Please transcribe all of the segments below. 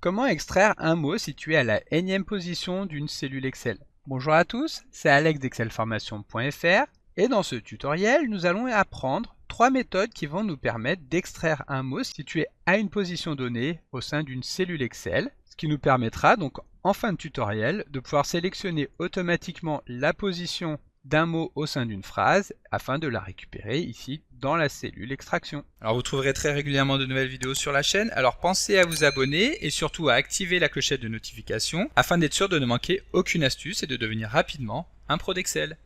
Comment extraire un mot situé à la énième position d'une cellule Excel? Bonjour à tous, c'est Alex d'excelformation.fr et dans ce tutoriel, nous allons apprendre 3 méthodes qui vont nous permettre d'extraire un mot situé à une position donnée au sein d'une cellule Excel, ce qui nous permettra donc en fin de tutoriel de pouvoir sélectionner automatiquement la position d'un mot au sein d'une phrase afin de la récupérer ici dans la cellule extraction. Alors vous trouverez très régulièrement de nouvelles vidéos sur la chaîne, alors pensez à vous abonner et surtout à activer la clochette de notification afin d'être sûr de ne manquer aucune astuce et de devenir rapidement un pro d'Excel.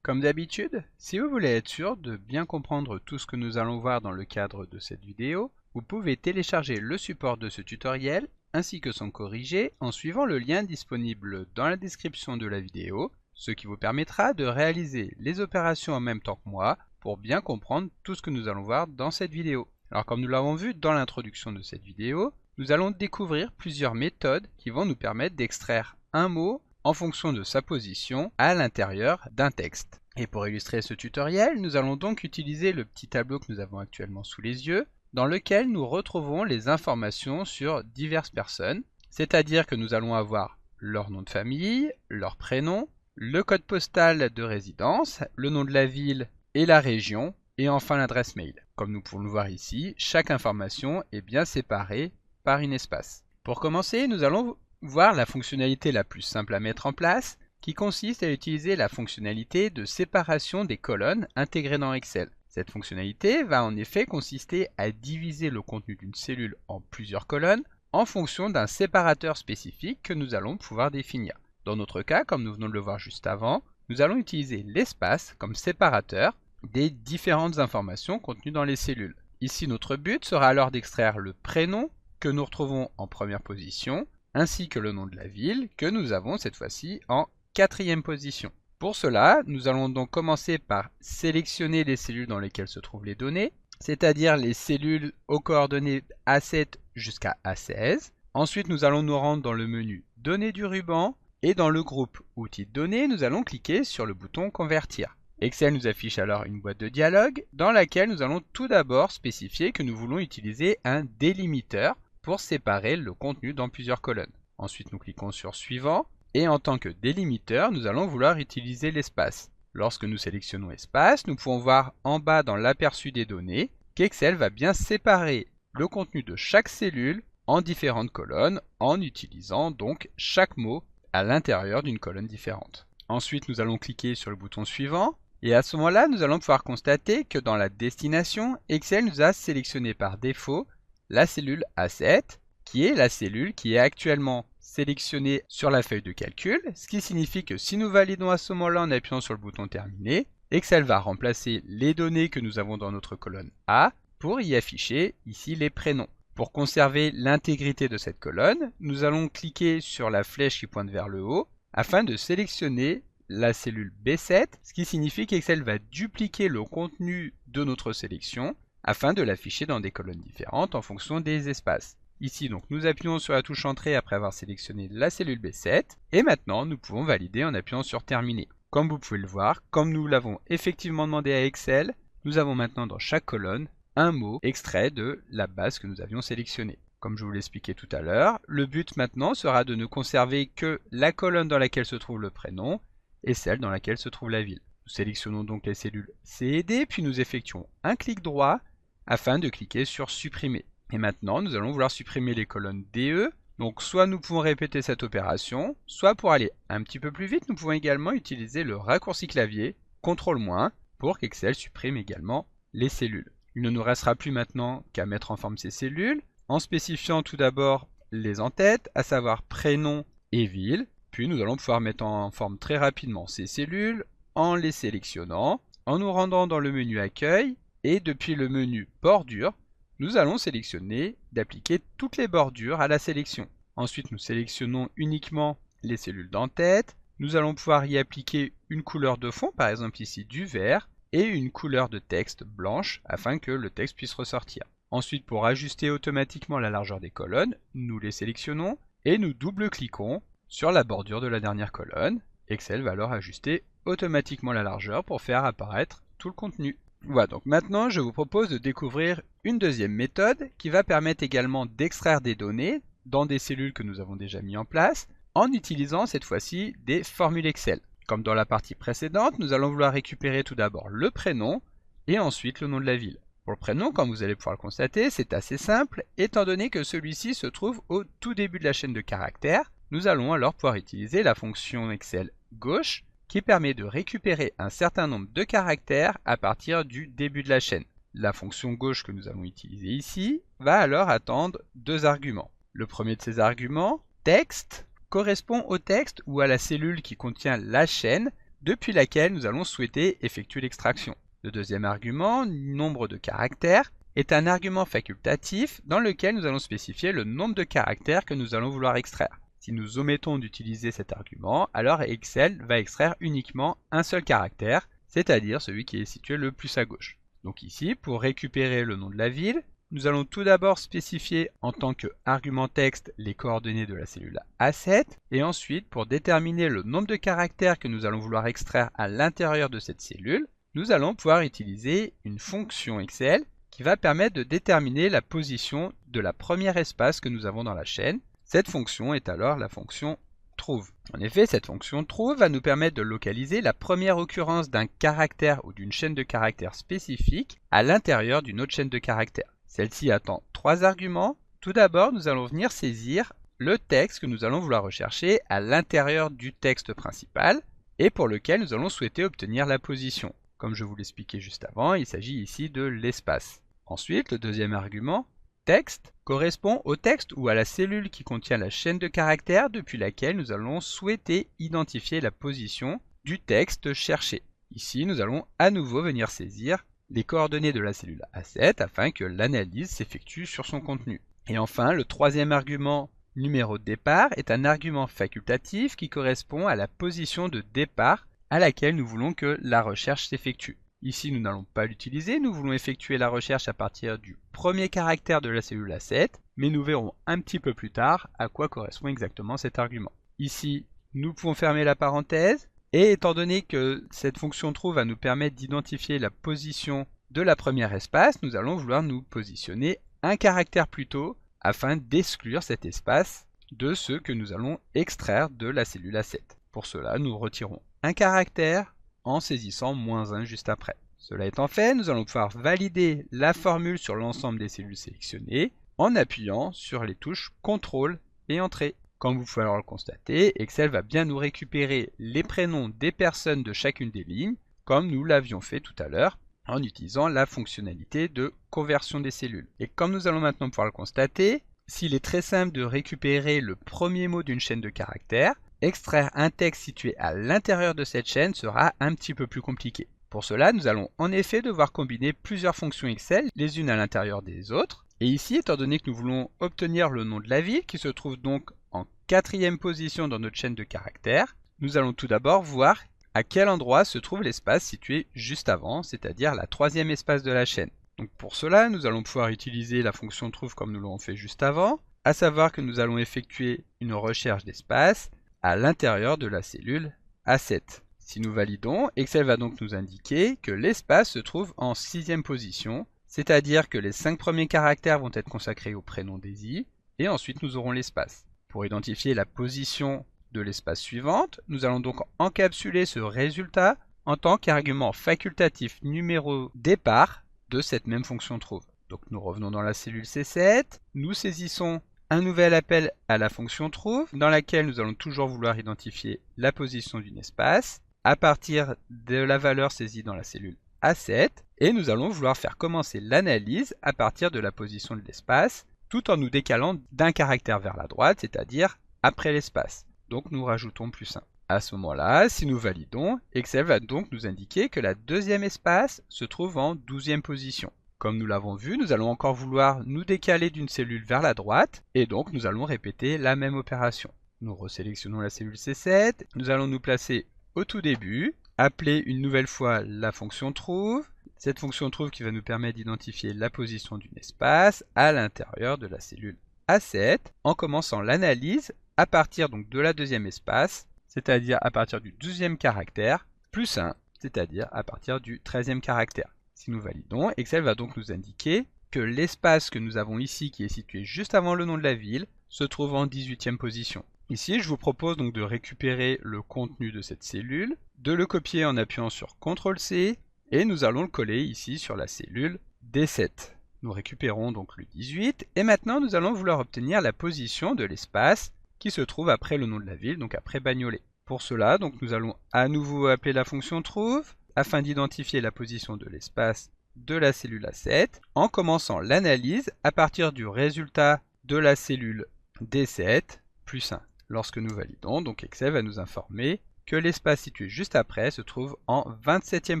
Comme d'habitude, si vous voulez être sûr de bien comprendre tout ce que nous allons voir dans le cadre de cette vidéo, vous pouvez télécharger le support de ce tutoriel ainsi que son corrigé en suivant le lien disponible dans la description de la vidéo, ce qui vous permettra de réaliser les opérations en même temps que moi pour bien comprendre tout ce que nous allons voir dans cette vidéo. Alors comme nous l'avons vu dans l'introduction de cette vidéo, nous allons découvrir plusieurs méthodes qui vont nous permettre d'extraire un mot en fonction de sa position à l'intérieur d'un texte. Et pour illustrer ce tutoriel, nous allons donc utiliser le petit tableau que nous avons actuellement sous les yeux, dans lequel nous retrouvons les informations sur diverses personnes, c'est-à-dire que nous allons avoir leur nom de famille, leur prénom, le code postal de résidence, le nom de la ville et la région, et enfin l'adresse mail. Comme nous pouvons le voir ici, chaque information est bien séparée par une espace. Pour commencer, nous allons voir la fonctionnalité la plus simple à mettre en place, qui consiste à utiliser la fonctionnalité de séparation des colonnes intégrée dans Excel. Cette fonctionnalité va en effet consister à diviser le contenu d'une cellule en plusieurs colonnes en fonction d'un séparateur spécifique que nous allons pouvoir définir. Dans notre cas, comme nous venons de le voir juste avant, nous allons utiliser l'espace comme séparateur des différentes informations contenues dans les cellules. Ici, notre but sera alors d'extraire le prénom que nous retrouvons en première position, ainsi que le nom de la ville que nous avons cette fois-ci en quatrième position. Pour cela, nous allons donc commencer par sélectionner les cellules dans lesquelles se trouvent les données, c'est-à-dire les cellules aux coordonnées A7 jusqu'à A16. Ensuite, nous allons nous rendre dans le menu Données du ruban et dans le groupe Outils de données, nous allons cliquer sur le bouton Convertir. Excel nous affiche alors une boîte de dialogue dans laquelle nous allons tout d'abord spécifier que nous voulons utiliser un délimiteur pour séparer le contenu dans plusieurs colonnes. Ensuite, nous cliquons sur Suivant. Et en tant que délimiteur, nous allons vouloir utiliser l'espace. Lorsque nous sélectionnons espace, nous pouvons voir en bas dans l'aperçu des données qu'Excel va bien séparer le contenu de chaque cellule en différentes colonnes en utilisant donc chaque mot à l'intérieur d'une colonne différente. Ensuite, nous allons cliquer sur le bouton suivant et à ce moment-là, nous allons pouvoir constater que dans la destination, Excel nous a sélectionné par défaut la cellule A7 qui est la cellule qui est actuellement sélectionnée sur la feuille de calcul, ce qui signifie que si nous validons à ce moment-là en appuyant sur le bouton terminer, Excel va remplacer les données que nous avons dans notre colonne A pour y afficher ici les prénoms. Pour conserver l'intégrité de cette colonne, nous allons cliquer sur la flèche qui pointe vers le haut afin de sélectionner la cellule B7, ce qui signifie qu'Excel va dupliquer le contenu de notre sélection afin de l'afficher dans des colonnes différentes en fonction des espaces. Ici, donc, nous appuyons sur la touche Entrée après avoir sélectionné la cellule B7 et maintenant nous pouvons valider en appuyant sur Terminer. Comme vous pouvez le voir, comme nous l'avons effectivement demandé à Excel, nous avons maintenant dans chaque colonne un mot extrait de la base que nous avions sélectionnée. Comme je vous l'expliquais tout à l'heure, le but maintenant sera de ne conserver que la colonne dans laquelle se trouve le prénom et celle dans laquelle se trouve la ville. Nous sélectionnons donc les cellules C et D, puis nous effectuons un clic droit afin de cliquer sur Supprimer. Et maintenant, nous allons vouloir supprimer les colonnes DE. Donc soit nous pouvons répéter cette opération, soit pour aller un petit peu plus vite, nous pouvons également utiliser le raccourci clavier CTRL- pour qu'Excel supprime également les cellules. Il ne nous restera plus maintenant qu'à mettre en forme ces cellules, en spécifiant tout d'abord les en-têtes, à savoir prénom et ville. Puis nous allons pouvoir mettre en forme très rapidement ces cellules en les sélectionnant, en nous rendant dans le menu Accueil et depuis le menu Bordure, nous allons sélectionner d'appliquer toutes les bordures à la sélection. Ensuite, nous sélectionnons uniquement les cellules d'en-tête. Nous allons pouvoir y appliquer une couleur de fond, par exemple ici du vert, et une couleur de texte blanche afin que le texte puisse ressortir. Ensuite, pour ajuster automatiquement la largeur des colonnes, nous les sélectionnons et nous double-cliquons sur la bordure de la dernière colonne. Excel va alors ajuster automatiquement la largeur pour faire apparaître tout le contenu. Voilà, donc maintenant je vous propose de découvrir une deuxième méthode qui va permettre également d'extraire des données dans des cellules que nous avons déjà mis en place en utilisant cette fois-ci des formules Excel. Comme dans la partie précédente, nous allons vouloir récupérer tout d'abord le prénom et ensuite le nom de la ville. Pour le prénom, comme vous allez pouvoir le constater, c'est assez simple étant donné que celui-ci se trouve au tout début de la chaîne de caractères. Nous allons alors pouvoir utiliser la fonction Excel gauche qui permet de récupérer un certain nombre de caractères à partir du début de la chaîne. La fonction gauche que nous allons utiliser ici va alors attendre deux arguments. Le premier de ces arguments, texte, correspond au texte ou à la cellule qui contient la chaîne depuis laquelle nous allons souhaiter effectuer l'extraction. Le deuxième argument, nombre de caractères, est un argument facultatif dans lequel nous allons spécifier le nombre de caractères que nous allons vouloir extraire. Si nous omettons d'utiliser cet argument, alors Excel va extraire uniquement un seul caractère, c'est-à-dire celui qui est situé le plus à gauche. Donc ici, pour récupérer le nom de la ville, nous allons tout d'abord spécifier en tant qu'argument texte les coordonnées de la cellule A7 et ensuite, pour déterminer le nombre de caractères que nous allons vouloir extraire à l'intérieur de cette cellule, nous allons pouvoir utiliser une fonction Excel qui va permettre de déterminer la position de la première espace que nous avons dans la chaîne. Cette fonction est alors la fonction trouve. En effet, cette fonction trouve va nous permettre de localiser la première occurrence d'un caractère ou d'une chaîne de caractères spécifique à l'intérieur d'une autre chaîne de caractères. Celle-ci attend trois arguments. Tout d'abord, nous allons venir saisir le texte que nous allons vouloir rechercher à l'intérieur du texte principal et pour lequel nous allons souhaiter obtenir la position. Comme je vous l'expliquais juste avant, il s'agit ici de l'espace. Ensuite, le deuxième argument, texte, correspond au texte ou à la cellule qui contient la chaîne de caractères depuis laquelle nous allons souhaiter identifier la position du texte cherché. Ici, nous allons à nouveau venir saisir les coordonnées de la cellule A7 afin que l'analyse s'effectue sur son contenu. Et enfin, le troisième argument, numéro de départ, est un argument facultatif qui correspond à la position de départ à laquelle nous voulons que la recherche s'effectue. Ici, nous n'allons pas l'utiliser, nous voulons effectuer la recherche à partir du premier caractère de la cellule A7, mais nous verrons un petit peu plus tard à quoi correspond exactement cet argument. Ici, nous pouvons fermer la parenthèse, et étant donné que cette fonction trouve va nous permettre d'identifier la position de la première espace, nous allons vouloir nous positionner un caractère plus tôt afin d'exclure cet espace de ceux que nous allons extraire de la cellule A7. Pour cela, nous retirons un caractère en saisissant -1 juste après. Cela étant fait, nous allons pouvoir valider la formule sur l'ensemble des cellules sélectionnées en appuyant sur les touches CTRL et Entrée. Comme vous pouvez alors le constater, Excel va bien nous récupérer les prénoms des personnes de chacune des lignes, comme nous l'avions fait tout à l'heure, en utilisant la fonctionnalité de conversion des cellules. Et comme nous allons maintenant pouvoir le constater, s'il est très simple de récupérer le premier mot d'une chaîne de caractères, extraire un texte situé à l'intérieur de cette chaîne sera un petit peu plus compliqué. Pour cela, nous allons en effet devoir combiner plusieurs fonctions Excel, les unes à l'intérieur des autres. Et ici, étant donné que nous voulons obtenir le nom de la ville, qui se trouve donc en 4e position dans notre chaîne de caractères, nous allons tout d'abord voir à quel endroit se trouve l'espace situé juste avant, c'est-à-dire la 3e espace de la chaîne. Donc pour cela, nous allons pouvoir utiliser la fonction trouve comme nous l'avons fait juste avant, à savoir que nous allons effectuer une recherche d'espace à l'intérieur de la cellule A7. Si nous validons, Excel va donc nous indiquer que l'espace se trouve en 6e position, c'est-à-dire que les 5 premiers caractères vont être consacrés au prénom Daisy, et ensuite nous aurons l'espace. Pour identifier la position de l'espace suivante, nous allons donc encapsuler ce résultat en tant qu'argument facultatif numéro départ de cette même fonction trouve. Donc nous revenons dans la cellule C7, nous saisissons un nouvel appel à la fonction trouve dans laquelle nous allons toujours vouloir identifier la position d'un espace à partir de la valeur saisie dans la cellule A7 et nous allons vouloir faire commencer l'analyse à partir de la position de l'espace tout en nous décalant d'un caractère vers la droite, c'est-à-dire après l'espace. Donc nous rajoutons +1. À ce moment-là, si nous validons, Excel va donc nous indiquer que la 2e espace se trouve en 12e position. Comme nous l'avons vu, nous allons encore vouloir nous décaler d'une cellule vers la droite, et donc nous allons répéter la même opération. Nous resélectionnons la cellule C7, nous allons nous placer au tout début, appeler une nouvelle fois la fonction trouve, cette fonction trouve qui va nous permettre d'identifier la position d'un espace à l'intérieur de la cellule A7, en commençant l'analyse à partir donc de la 2e espace, c'est-à-dire à partir du 12e caractère, +1, c'est-à-dire à partir du 13e caractère. Si nous validons, Excel va donc nous indiquer que l'espace que nous avons ici, qui est situé juste avant le nom de la ville, se trouve en 18e position. Ici, je vous propose donc de récupérer le contenu de cette cellule, de le copier en appuyant sur CTRL-C, et nous allons le coller ici sur la cellule D7. Nous récupérons donc le 18, et maintenant nous allons vouloir obtenir la position de l'espace qui se trouve après le nom de la ville, donc après Bagnolet. Pour cela, donc, nous allons à nouveau appeler la fonction trouve, afin d'identifier la position de l'espace de la cellule A7, en commençant l'analyse à partir du résultat de la cellule D7 plus 1. Lorsque nous validons, donc Excel va nous informer que l'espace situé juste après se trouve en 27e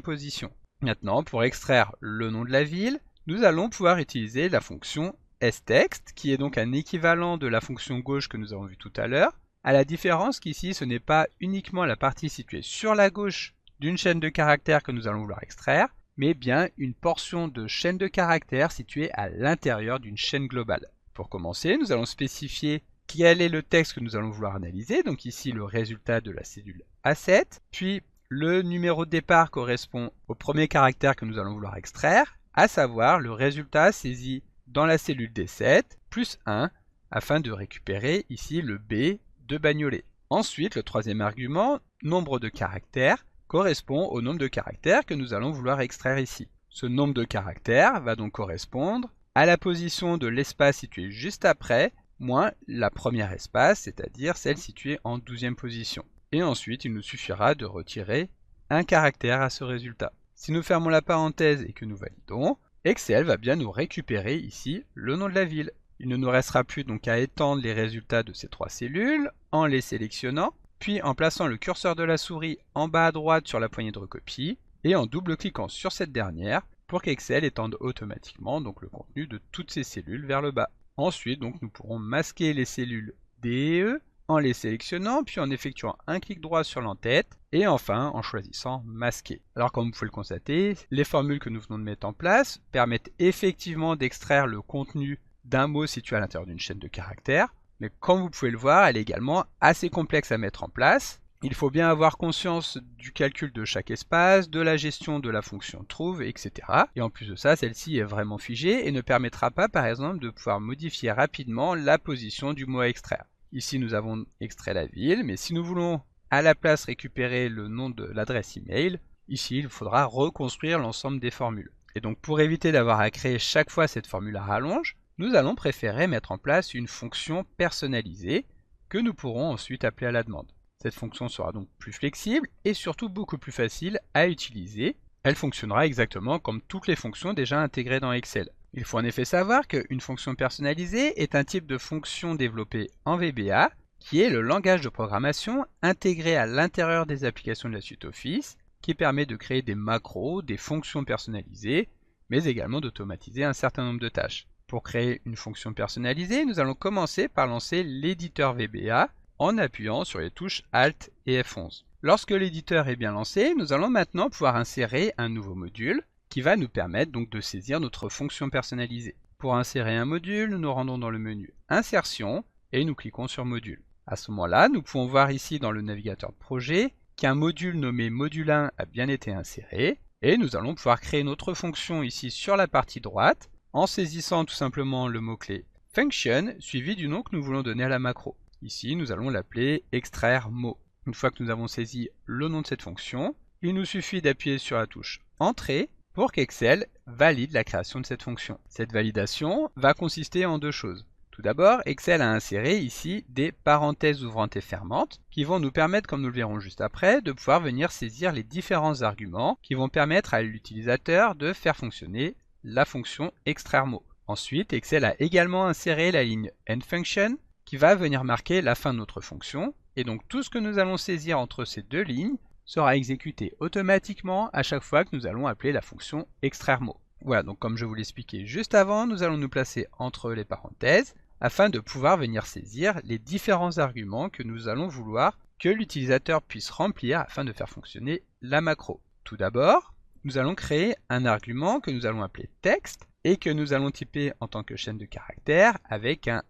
position. Maintenant, pour extraire le nom de la ville, nous allons pouvoir utiliser la fonction sText, qui est donc un équivalent de la fonction gauche que nous avons vue tout à l'heure, à la différence qu'ici ce n'est pas uniquement la partie située sur la gauche d'une chaîne de caractères que nous allons vouloir extraire, mais bien une portion de chaîne de caractères située à l'intérieur d'une chaîne globale. Pour commencer, nous allons spécifier quel est le texte que nous allons vouloir analyser, donc ici le résultat de la cellule A7, puis le numéro de départ correspond au premier caractère que nous allons vouloir extraire, à savoir le résultat saisi dans la cellule D7 plus 1, afin de récupérer ici le B de Bagnolet. Ensuite, le troisième argument, nombre de caractères, correspond au nombre de caractères que nous allons vouloir extraire ici. Ce nombre de caractères va donc correspondre à la position de l'espace situé juste après, moins la première espace, c'est-à-dire celle située en 12e position. Et ensuite, il nous suffira de retirer un caractère à ce résultat. Si nous fermons la parenthèse et que nous validons, Excel va bien nous récupérer ici le nom de la ville. Il ne nous restera plus donc à étendre les résultats de ces trois cellules en les sélectionnant, puis en plaçant le curseur de la souris en bas à droite sur la poignée de recopie et en double-cliquant sur cette dernière pour qu'Excel étende automatiquement donc le contenu de toutes ces cellules vers le bas. Ensuite, donc, nous pourrons masquer les cellules D et E en les sélectionnant, puis en effectuant un clic droit sur l'entête, et enfin en choisissant masquer. Alors comme vous pouvez le constater, les formules que nous venons de mettre en place permettent effectivement d'extraire le contenu d'un mot situé à l'intérieur d'une chaîne de caractères, mais comme vous pouvez le voir, elle est également assez complexe à mettre en place. Il faut bien avoir conscience du calcul de chaque espace, de la gestion de la fonction trouve, etc. Et en plus de ça, celle-ci est vraiment figée et ne permettra pas, par exemple, de pouvoir modifier rapidement la position du mot à extraire. Ici, nous avons extrait la ville, mais si nous voulons à la place récupérer le nom de l'adresse email, ici, il faudra reconstruire l'ensemble des formules. Et donc, pour éviter d'avoir à créer chaque fois cette formule à rallonge, nous allons préférer mettre en place une fonction personnalisée que nous pourrons ensuite appeler à la demande. Cette fonction sera donc plus flexible et surtout beaucoup plus facile à utiliser. Elle fonctionnera exactement comme toutes les fonctions déjà intégrées dans Excel. Il faut en effet savoir qu'une fonction personnalisée est un type de fonction développée en VBA, qui est le langage de programmation intégré à l'intérieur des applications de la suite Office, qui permet de créer des macros, des fonctions personnalisées, mais également d'automatiser un certain nombre de tâches. Pour créer une fonction personnalisée, nous allons commencer par lancer l'éditeur VBA en appuyant sur les touches Alt et F11. Lorsque l'éditeur est bien lancé, nous allons maintenant pouvoir insérer un nouveau module qui va nous permettre donc de saisir notre fonction personnalisée. Pour insérer un module, nous nous rendons dans le menu Insertion et nous cliquons sur Module. À ce moment-là, nous pouvons voir ici dans le navigateur de projet qu'un module nommé Module 1 a bien été inséré et nous allons pouvoir créer notre fonction ici sur la partie droite en saisissant tout simplement le mot-clé Function suivi du nom que nous voulons donner à la macro. Ici, nous allons l'appeler extraire mot. Une fois que nous avons saisi le nom de cette fonction, il nous suffit d'appuyer sur la touche Entrée pour qu'Excel valide la création de cette fonction. Cette validation va consister en deux choses. Tout d'abord, Excel a inséré ici des parenthèses ouvrantes et fermantes qui vont nous permettre, comme nous le verrons juste après, de pouvoir venir saisir les différents arguments qui vont permettre à l'utilisateur de faire fonctionner la fonction extraire mot. Ensuite, Excel a également inséré la ligne endFunction qui va venir marquer la fin de notre fonction, et donc tout ce que nous allons saisir entre ces deux lignes sera exécuté automatiquement à chaque fois que nous allons appeler la fonction extraire mot. Voilà, donc comme je vous l'expliquais juste avant, nous allons nous placer entre les parenthèses afin de pouvoir venir saisir les différents arguments que nous allons vouloir que l'utilisateur puisse remplir afin de faire fonctionner la macro. Tout d'abord, nous allons créer un argument que nous allons appeler texte et que nous allons typer en tant que chaîne de caractères avec un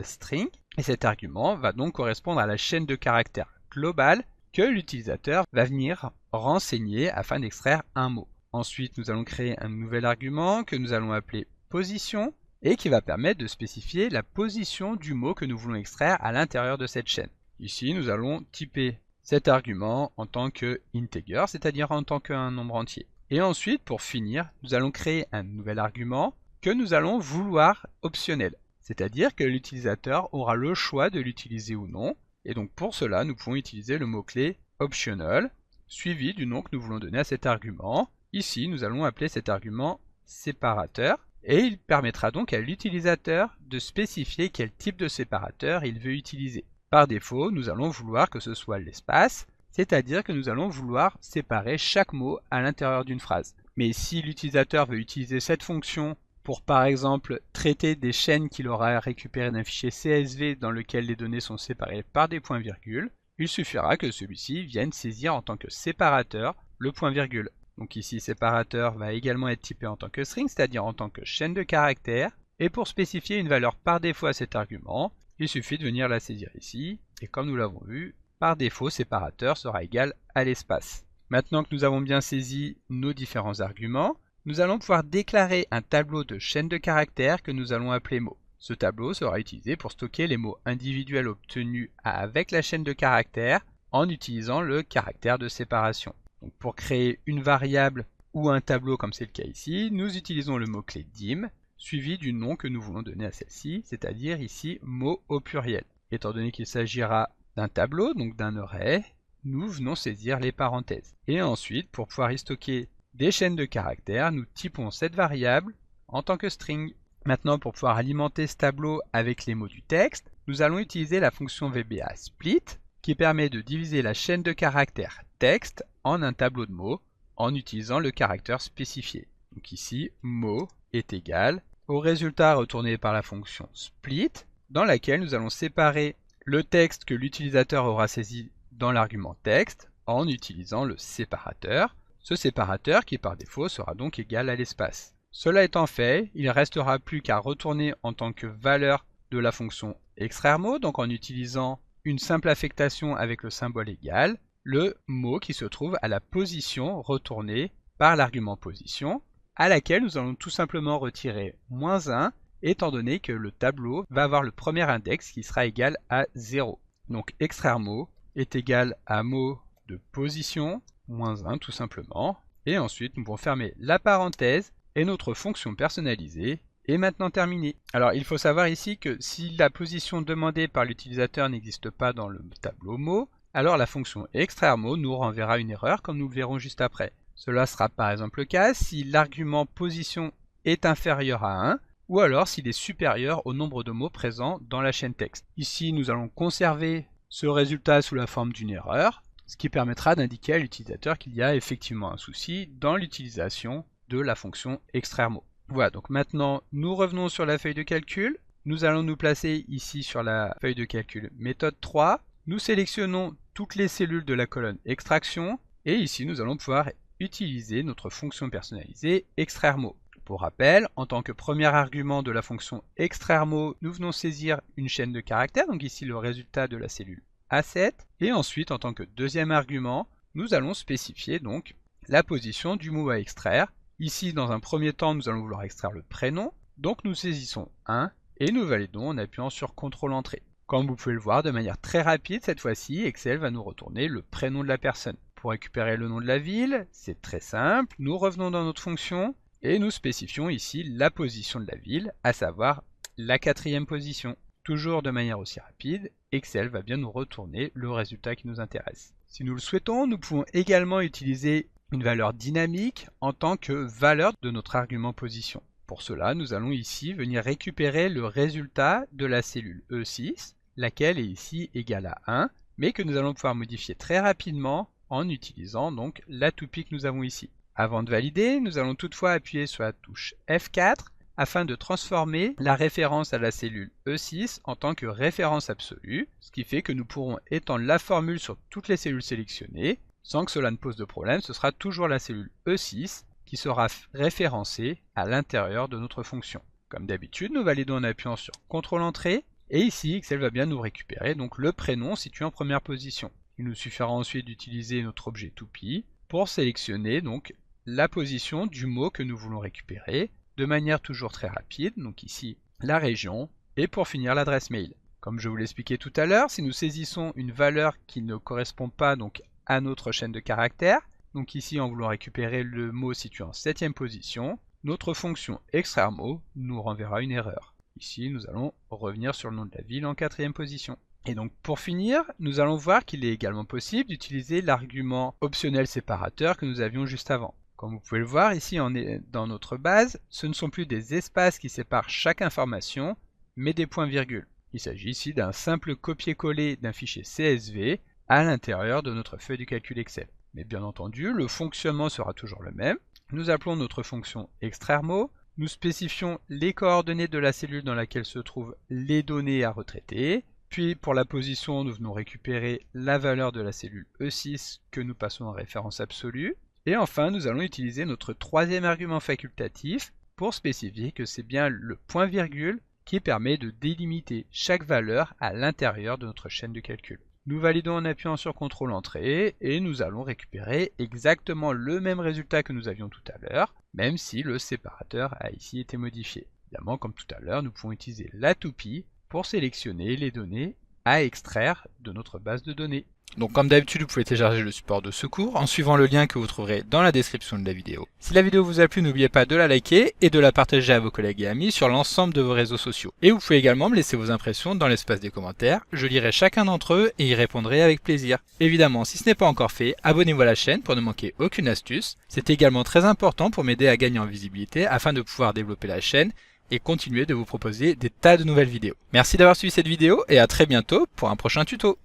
@string. Et cet argument va donc correspondre à la chaîne de caractères globale que l'utilisateur va venir renseigner afin d'extraire un mot. Ensuite, nous allons créer un nouvel argument que nous allons appeler position et qui va permettre de spécifier la position du mot que nous voulons extraire à l'intérieur de cette chaîne. Ici, nous allons typer cet argument en tant que integer, c'est-à-dire en tant qu'un nombre entier. Et ensuite, pour finir, nous allons créer un nouvel argument que nous allons vouloir optionnel. C'est-à-dire que l'utilisateur aura le choix de l'utiliser ou non. Et donc pour cela, nous pouvons utiliser le mot-clé optional, suivi du nom que nous voulons donner à cet argument. Ici, nous allons appeler cet argument séparateur. Et il permettra donc à l'utilisateur de spécifier quel type de séparateur il veut utiliser. Par défaut, nous allons vouloir que ce soit l'espace, c'est-à-dire que nous allons vouloir séparer chaque mot à l'intérieur d'une phrase. Mais si l'utilisateur veut utiliser cette fonction pour par exemple traiter des chaînes qu'il aura récupérées d'un fichier CSV dans lequel les données sont séparées par des points-virgules, il suffira que celui-ci vienne saisir en tant que séparateur le point-virgule. Donc ici, séparateur va également être typé en tant que string, c'est-à-dire en tant que chaîne de caractères. Et pour spécifier une valeur par défaut à cet argument, il suffit de venir la saisir ici. Et comme nous l'avons vu, par défaut, séparateur sera égal à l'espace. Maintenant que nous avons bien saisi nos différents arguments, nous allons pouvoir déclarer un tableau de chaîne de caractères que nous allons appeler mots. Ce tableau sera utilisé pour stocker les mots individuels obtenus avec la chaîne de caractères en utilisant le caractère de séparation. Donc pour créer une variable ou un tableau comme c'est le cas ici, nous utilisons le mot-clé dim suivi du nom que nous voulons donner à celle-ci, c'est-à-dire ici mots au pluriel. Étant donné qu'il s'agira d'un tableau, donc d'un array, nous venons saisir les parenthèses. Et ensuite, pour pouvoir y stocker des chaînes de caractères, nous typons cette variable en tant que string. Maintenant, pour pouvoir alimenter ce tableau avec les mots du texte, nous allons utiliser la fonction VBA split qui permet de diviser la chaîne de caractères texte en un tableau de mots en utilisant le caractère spécifié. Donc ici, mot est égal au résultat retourné par la fonction split dans laquelle nous allons séparer le texte que l'utilisateur aura saisi dans l'argument texte en utilisant le séparateur. Ce séparateur qui par défaut sera donc égal à l'espace. Cela étant fait, il ne restera plus qu'à retourner en tant que valeur de la fonction extraire mot, donc en utilisant une simple affectation avec le symbole égal, le mot qui se trouve à la position retournée par l'argument position, à laquelle nous allons tout simplement retirer -1, étant donné que le tableau va avoir le premier index qui sera égal à 0. Donc extraire mot est égal à mot de position, -1 tout simplement, et ensuite nous pouvons fermer la parenthèse et notre fonction personnalisée est maintenant terminée. Alors il faut savoir ici que si la position demandée par l'utilisateur n'existe pas dans le tableau mot, alors la fonction extraire mot nous renverra une erreur comme nous le verrons juste après. Cela sera par exemple le cas si l'argument position est inférieur à 1 ou alors s'il est supérieur au nombre de mots présents dans la chaîne texte. Ici nous allons conserver ce résultat sous la forme d'une erreur, ce qui permettra d'indiquer à l'utilisateur qu'il y a effectivement un souci dans l'utilisation de la fonction extraire mot. Voilà, donc maintenant nous revenons sur la feuille de calcul. Nous allons nous placer ici sur la feuille de calcul méthode 3. Nous sélectionnons toutes les cellules de la colonne extraction et ici nous allons pouvoir utiliser notre fonction personnalisée extraire mot. Pour rappel, en tant que premier argument de la fonction extraire mot, nous venons saisir une chaîne de caractères, donc ici le résultat de la cellule A7, et ensuite en tant que deuxième argument, nous allons spécifier donc la position du mot à extraire. Ici, dans un premier temps, nous allons vouloir extraire le prénom, donc nous saisissons 1 et nous validons en appuyant sur CTRL Entrée. Comme vous pouvez le voir, de manière très rapide, cette fois-ci, Excel va nous retourner le prénom de la personne. Pour récupérer le nom de la ville, c'est très simple, nous revenons dans notre fonction et nous spécifions ici la position de la ville, à savoir la 4e position. Toujours de manière aussi rapide, Excel va bien nous retourner le résultat qui nous intéresse. Si nous le souhaitons, nous pouvons également utiliser une valeur dynamique en tant que valeur de notre argument position. Pour cela, nous allons ici venir récupérer le résultat de la cellule E6, laquelle est ici égale à 1, mais que nous allons pouvoir modifier très rapidement en utilisant donc la toupie que nous avons ici. Avant de valider, nous allons toutefois appuyer sur la touche F4 afin de transformer la référence à la cellule E6 en tant que référence absolue, ce qui fait que nous pourrons étendre la formule sur toutes les cellules sélectionnées sans que cela ne pose de problème. Ce sera toujours la cellule E6 qui sera référencée à l'intérieur de notre fonction. Comme d'habitude, nous validons en appuyant sur CTRL Entrée et ici Excel va bien nous récupérer donc le prénom situé en première position. Il nous suffira ensuite d'utiliser notre objet toupie pour sélectionner donc la position du mot que nous voulons récupérer de manière toujours très rapide, donc ici la région, et pour finir l'adresse mail. Comme je vous l'expliquais tout à l'heure, si nous saisissons une valeur qui ne correspond pas donc à notre chaîne de caractères, donc ici en voulant récupérer le mot situé en 7e position, notre fonction extraire mot nous renverra une erreur. Ici nous allons revenir sur le nom de la ville en 4e position. Et donc pour finir, nous allons voir qu'il est également possible d'utiliser l'argument optionnel séparateur que nous avions juste avant. Comme vous pouvez le voir ici dans notre base, ce ne sont plus des espaces qui séparent chaque information, mais des points-virgules. Il s'agit ici d'un simple copier-coller d'un fichier CSV à l'intérieur de notre feuille de calcul Excel. Mais bien entendu, le fonctionnement sera toujours le même. Nous appelons notre fonction extraire mot, nous spécifions les coordonnées de la cellule dans laquelle se trouvent les données à retraiter, puis pour la position, nous venons récupérer la valeur de la cellule E6 que nous passons en référence absolue. Et enfin, nous allons utiliser notre 3e argument facultatif pour spécifier que c'est bien le point-virgule qui permet de délimiter chaque valeur à l'intérieur de notre chaîne de calcul. Nous validons en appuyant sur CTRL Entrée et nous allons récupérer exactement le même résultat que nous avions tout à l'heure, même si le séparateur a ici été modifié. Évidemment, comme tout à l'heure, nous pouvons utiliser la toupie pour sélectionner les données à extraire de notre base de données. Donc comme d'habitude, vous pouvez télécharger le support de secours en suivant le lien que vous trouverez dans la description de la vidéo. Si la vidéo vous a plu, n'oubliez pas de la liker et de la partager à vos collègues et amis sur l'ensemble de vos réseaux sociaux. Et vous pouvez également me laisser vos impressions dans l'espace des commentaires, je lirai chacun d'entre eux et y répondrai avec plaisir. Évidemment, si ce n'est pas encore fait, abonnez-vous à la chaîne pour ne manquer aucune astuce. C'est également très important pour m'aider à gagner en visibilité afin de pouvoir développer la chaîne et continuer de vous proposer des tas de nouvelles vidéos. Merci d'avoir suivi cette vidéo et à très bientôt pour un prochain tuto.